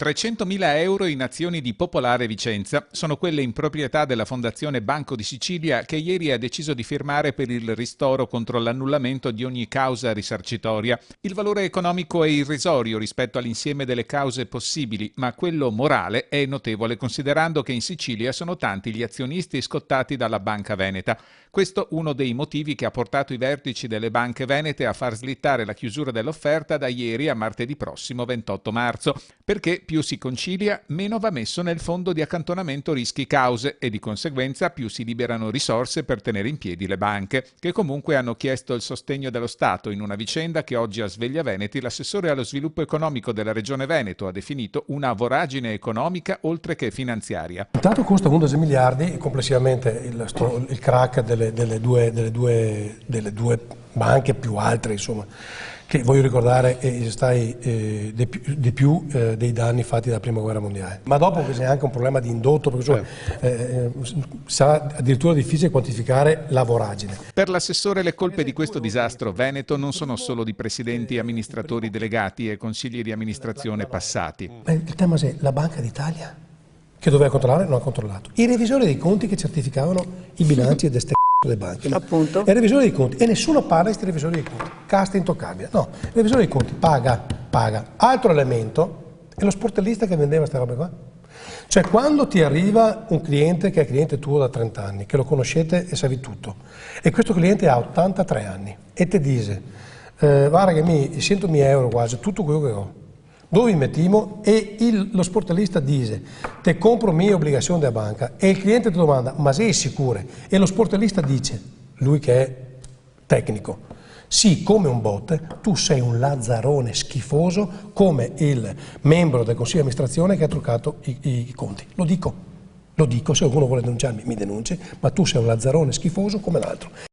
300.000 euro in azioni di Popolare Vicenza sono quelle in proprietà della Fondazione Banco di Sicilia che ieri ha deciso di firmare per il ristoro contro l'annullamento di ogni causa risarcitoria. Il valore economico è irrisorio rispetto all'insieme delle cause possibili, ma quello morale è notevole considerando che in Sicilia sono tanti gli azionisti scottati dalla Banca Veneta. Questo uno dei motivi che ha portato i vertici delle banche venete a far slittare la chiusura dell'offerta da ieri a martedì prossimo 28 marzo, perché più si concilia, meno va messo nel fondo di accantonamento rischi cause e di conseguenza più si liberano risorse per tenere in piedi le banche, che comunque hanno chiesto il sostegno dello Stato in una vicenda che oggi a Sveglia Veneti l'assessore allo sviluppo economico della Regione Veneto ha definito una voragine economica oltre che finanziaria. Intanto costa 11 miliardi complessivamente il crack delle due banche più altre, insomma, che voglio ricordare di più dei danni fatti dalla Prima Guerra Mondiale. Ma dopo c'è anche un problema di indotto, perché sarà addirittura difficile quantificare la voragine. Per l'assessore le colpe di questo disastro veneto non sono solo di presidenti, amministratori delegati e consigli di amministrazione passati. Il tema è la Banca d'Italia, che doveva controllare, non ha controllato. I revisori dei conti che certificavano i bilanci di queste le banche. Appunto. E il revisore dei conti, e nessuno parla di questi revisori dei conti, casta intoccabile. No, il revisore dei conti paga. Altro elemento è lo sportellista che vendeva queste robe qua. Cioè quando ti arriva un cliente che è cliente tuo da 30 anni, che lo conoscete e savi tutto, e questo cliente ha 83 anni e ti dice guarda che mi 100.000 euro quasi, tutto quello che ho, dove mettiamo? E lo sportellista dice te compro mia obbligazione della banca e il cliente ti domanda ma sei sicuro? E lo sportellista dice, lui che è tecnico, sì, come un bot, tu sei un lazzarone schifoso come il membro del consiglio di amministrazione che ha truccato i conti. Lo dico, se qualcuno vuole denunciarmi mi denunci, ma tu sei un lazzarone schifoso come l'altro.